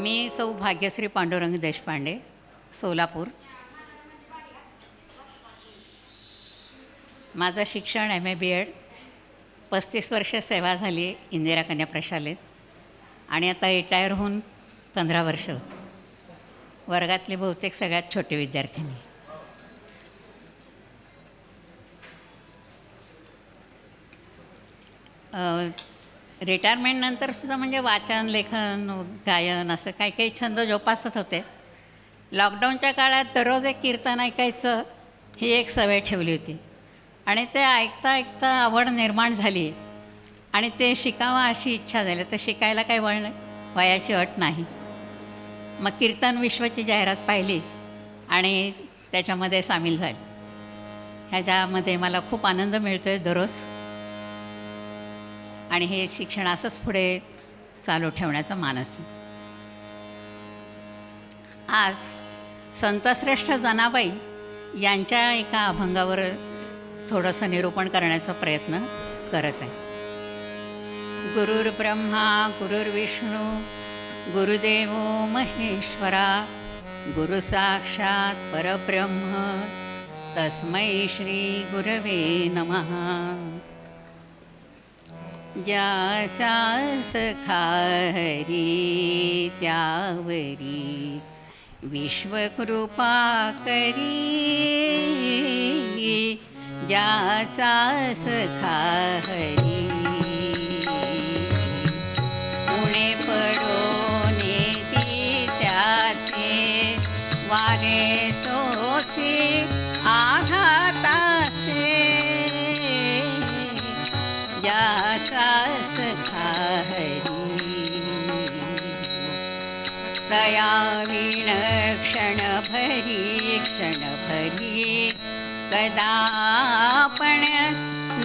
मी सौ भाग्यश्री पांडुरंग देशपांडे, सोलापूर. माझं शिक्षण MA-BEd, 35 वर्ष सेवा झाली आहे इंदिरा कन्या प्रशालेत आणि आता रिटायर होऊन 15 वर्ष होते. वर्गातली बहुतेक सगळ्यात छोटी विद्यार्थिनी. रिटायरमेंटनंतरसुद्धा म्हणजे वाचन, लेखन, गायन असं काही काही छंद जोपासत होते. लॉकडाऊनच्या काळात दररोज एक कीर्तन ऐकायचं ही एक सवय ठेवली होती आणि ते ऐकता ऐकता आवड निर्माण झाली आणि ते शिकावं अशी इच्छा झाली. तर शिकायला काही वयाची अट नाही. मग कीर्तन विश्वची जाहिरात पाहिली आणि त्याच्यामध्ये सामील झाली. ह्याच्यामध्ये मला खूप आनंद मिळतो आहे दररोज आणि हे शिक्षण असंच पुढे चालू ठेवण्याचा मानस. आज संतश्रेष्ठ जनाबाई यांच्या एका अभंगावर थोडंसं निरूपण करण्याचा प्रयत्न करत आहे. गुरुर्ब्रह्मा गुरुर्विष्णू गुरुदेवो महेश्वरा, गुरु साक्षात परब्रह्म तस्मै श्री गुरवे नमः. ज्याचा सखा हरी त्यावरी विश्वकृपा करी, ज्याचा सखा हरी उणे पडो नेती त्याचे वारे सोसी आघाताचे, ज्याचा सखा हरी तया विण क्षणभरी कदापण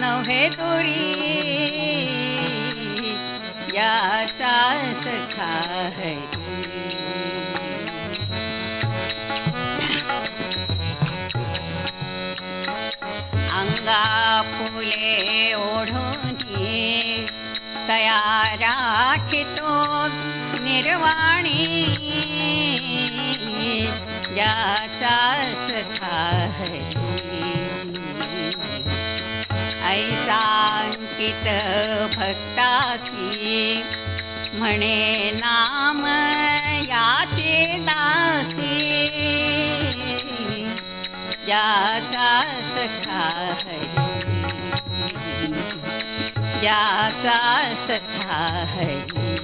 नव्हे दुरी, याचा सखा हरी. अंगा फुले ओढूनी तया राखितो निर्वाणी, ज्याचा सखा हरी. ऐसा अंकित भक्तासी म्हणे नाम याचे दासी, ज्याचा सखा हरी. ज्याचा सखा हरी,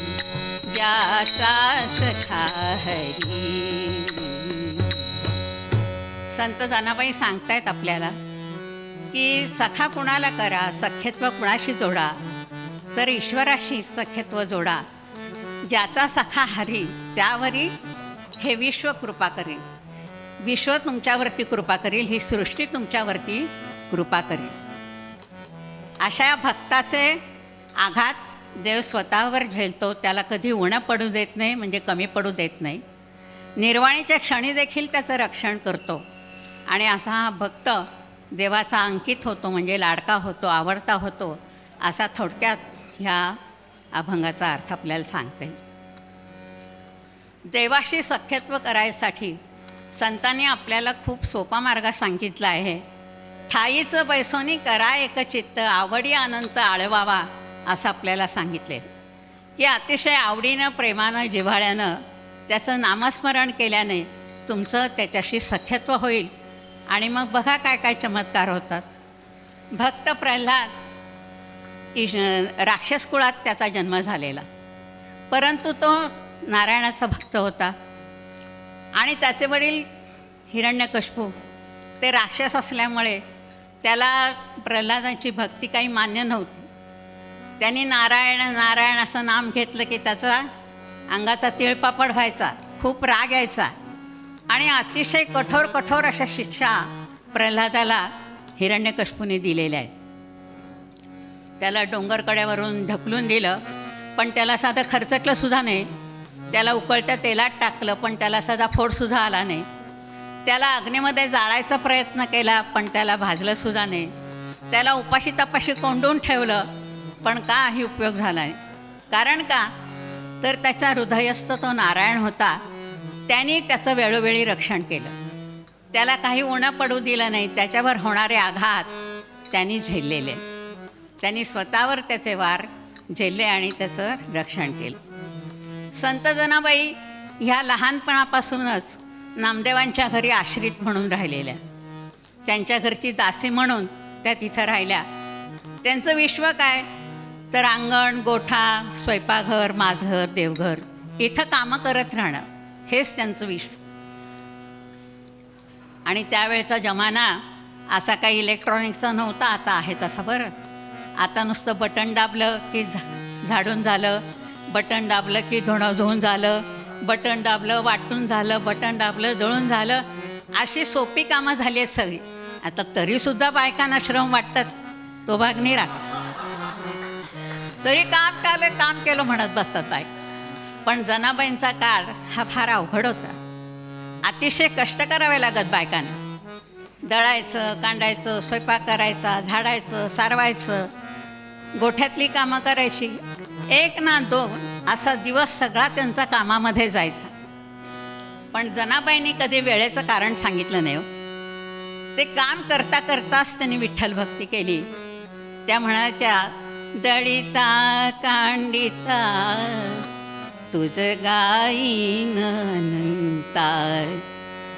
ज्याचा सखा हरी. संत जनाबाई सांगतायत आपल्याला की सखा कुणाला करा, सख्यत्व कुणाशी जोडा, तर ईश्वराशी सख्यत्व जोडा. ज्याचा सखा हरी त्यावरी हे विश्व कृपा करील. विश्व तुमच्यावरती कृपा करील, ही सृष्टी तुमच्यावरती कृपा करील. अशा या भक्ताचे आघात देव स्वतःवर झेलतो. त्याला कधी उणं पडू देत नाही, म्हणजे कमी पडू देत नाही. निर्वाणीच्या क्षणी देखील त्याचं रक्षण करतो आणि असा हा भक्त देवाचा अंकित होतो, म्हणजे लाडका होतो, आवडता होतो. असा थोडक्यात ह्या अभंगाचा अर्थ आपल्याला सांगते. देवाशी सख्यत्व करायसाठी संतांनी आपल्याला खूप सोपा मार्ग सांगितला आहे. ठाईचं बैसोनी करा एकचित्त, आवडी अनंत आळवावा, असं आपल्याला सांगितले की अतिशय आवडीनं, प्रेमानं, जिव्हाळ्यानं त्याचं नामस्मरण केल्याने तुमचं त्याच्याशी सख्यत्व होईल आणि मग बघा काय काय चमत्कार होतात. भक्त प्रल्हाद राक्षस कुळात त्याचा जन्म झालेला, परंतु तो नारायणाचा भक्त होता आणि त्याचे वडील हिरण्यकश्यपू ते राक्षस असल्यामुळे त्याला प्रल्हादाची भक्ती काही मान्य नव्हती. त्यांनी नारायण नारायण असं नाम घेतलं की त्याचा अंगाचा तिळपापड व्हायचा, खूप राग यायचा आणि अतिशय कठोर कठोर अशा शिक्षा प्रल्हादाला हिरण्यकश्यपूने दिलेल्या आहेत. त्याला डोंगरकड्यावरून ढकलून दिलं, पण त्याला साधं खरचटलंसुद्धा नाही. त्याला उकळत्या तेलात टाकलं, पण त्याला साधा फोडसुद्धा आला नाही. त्याला अग्नीमध्ये जाळायचा प्रयत्न केला, पण त्याला भाजलंसुद्धा नाही. त्याला उपाशी तपाशी कोंडून ठेवलं, पण काही उपयोग झाला नाही. कारण का तर त्याचा हृदयस्थ तो नारायण होता. त्यांनी त्याचं वेळोवेळी रक्षण केलं. त्याला काही उणं पडू दिलं नाही. त्याच्यावर होणारे आघात त्यांनी झेललेले. त्यांनी स्वतःवर त्याचे वार झेलले आणि त्याचं रक्षण केलं. संत जनाबाई ह्या लहानपणापासूनच नामदेवांच्या घरी आश्रित म्हणून राहिलेल्या. त्यांच्या घरची दासी म्हणून त्या तिथं राहिल्या. त्यांचं विश्व काय तर अंगण, गोठा, स्वयंपाकघर, माझघर, देवघर इथं कामं करत राहणं हेच त्यांचं विश्व. आणि त्यावेळचा जमाना असा काही इलेक्ट्रॉनिक्सचा नव्हता. आता आहे तसा. बरं, आता नुसतं बटन दाबलं की झाडून झालं, बटन दाबलं की धुवून झालं, बटन दाबलं वाटून झालं, बटन दाबलं दळून झालं. अशी सोपी कामं झाली आहेत सगळी. आता तरीसुद्धा बायकांना श्रम वाटतात. तो भाग नाही राहत. तरी काम केलं म्हणत बसतात बायक. पण जनाबाईंचा काळ हा फार अवघड होता. अतिशय कष्ट करावे लागत बायकांना. दळायचं, कांडायचं, स्वयंपाक करायचा, झाडायचं, सारवायचं, गोठ्यातली कामं करायची. एक ना दोन असा दिवस सगळा त्यांचा कामामध्ये जायचा. पण जनाबाईंनी कधी वेळेचं कारण सांगितलं नाही हो. ते काम करता करताच त्यांनी विठ्ठल भक्ती केली. त्या म्हणायच्या, दळिता कांडिता तुझ गाईन अनंता.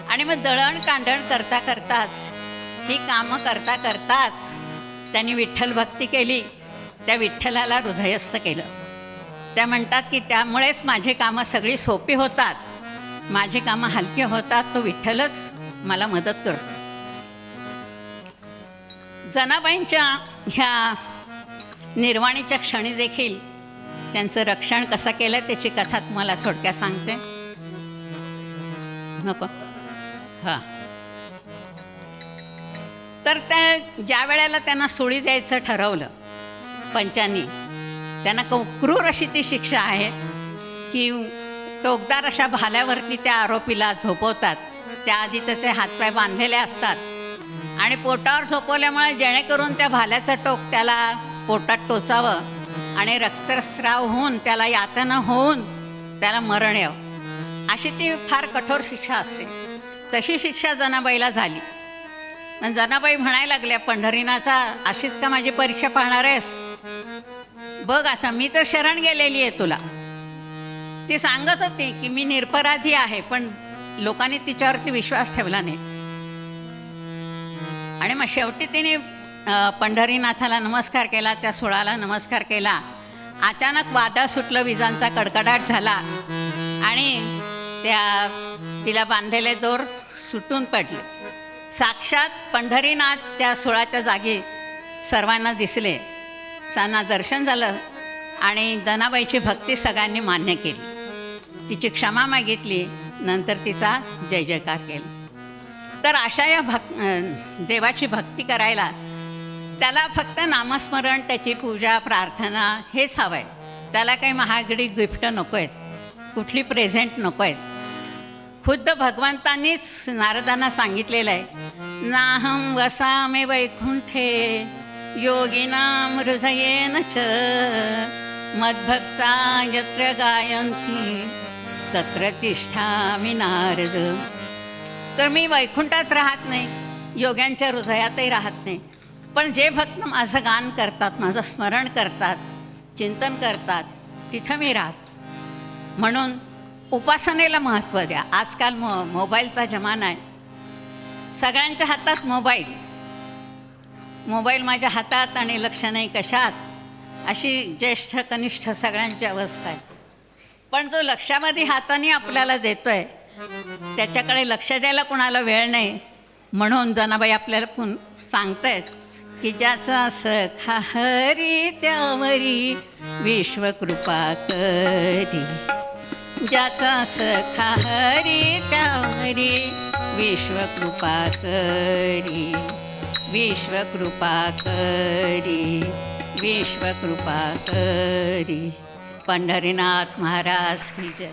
आणि मग दळण कांडण करता करताच, ही कामं करता करताच त्यांनी विठ्ठल भक्ती केली. त्या विठ्ठलाला हृदयस्थ केलं. त्या म्हणतात की त्यामुळेच माझी कामं सगळी सोपी होतात, माझी कामं हलकी होतात. तो विठ्ठलच मला मदत करतो. जनाबाईंच्या ह्या निर्वाणीच्या क्षणी देखील त्यांचं रक्षण कसं केलं त्याची कथा तुम्हाला थोडक्यात सांगते. नको हां. तर त्या ज्या वेळेला त्यांना सुळी द्यायचं ठरवलं पंचांनी, त्यांना क्रूर अशी ती शिक्षा आहे की टोकदार अशा भाल्यावरती त्या आरोपीला झोपवतात. त्याआधी त्याचे हातपाय बांधलेले असतात आणि पोटावर झोपवल्यामुळे जेणेकरून त्या भाल्याचं टोक त्याला पोटात टोचावं आणि रक्तस्राव होऊन त्याला यातना होऊन त्याला मरण यावं, अशी ती फार कठोर शिक्षा असते. तशी शिक्षा जनाबाईला झाली. पण जनाबाई म्हणायला लागल्या, पंढरीनाथा अशीच का माझी परीक्षा पाहणार आहेस? बघ आता मी तर शरण गेलेली आहे तुला. ती सांगत होती की मी निरपराधी आहे, पण लोकांनी तिच्यावरती विश्वास ठेवला नाही. आणि मग शेवटी तिने पंढरीनाथाला नमस्कार केला, त्या सुळाला नमस्कार केला. अचानक वादळ सुटलं, विजांचा कडकडाट झाला आणि तिला बांधलेले दोर सुटून पडले. साक्षात पंढरीनाथ त्या सुळाच्या जागी सर्वांना दिसले. त्यांना दर्शन झालं आणि जनाबाईची भक्ती सगळ्यांनी मान्य केली. तिची क्षमा मागितली, नंतर तिचा जय जयकार केला. तर अशा या देवाची भक्ती करायला त्याला फक्त नामस्मरण, त्याची पूजा, प्रार्थना हेच हवं आहे. त्याला काही महागडी गिफ्ट नको आहेत, कुठली प्रेझेंट नको आहेत. खुद्द भगवंतांनीच नारदांना सांगितलेलं आहे, नाहं वसामि वैकुंठे योगिनां हृदयेन च मद्भक्ता यत्र गायन्ति तत्र तिष्ठामि नारद. तर मी वैकुंठात राहत नाही, योग्यांच्या हृदयातही राहत नाही, पण जे भक्त माझं गान करतात, माझं स्मरण करतात, चिंतन करतात, तिथं मी राहत. म्हणून उपासनेला महत्त्व द्या. आजकाल मोबाईलचा जमाना आहे. सगळ्यांच्या हातात मोबाईल माझ्या हातात आणि लक्ष नाही कशात, अशी ज्येष्ठ कनिष्ठ सगळ्यांची अवस्था आहे. पण जो लक्षामध्ये हाताने आपल्याला देतो आहे त्याच्याकडे लक्ष द्यायला कोणाला वेळ नाही. म्हणून जनाबाई आपल्याला सांगत आहेत की ज्याचा सखा हरी त्यावरी विश्वकृपा करी, ज्याचा सखा हरी त्यावरी विश्वकृपा करी, विश्वकृपा करी, विश्वकृपा करी. पंढरीनाथ महाराज की जय.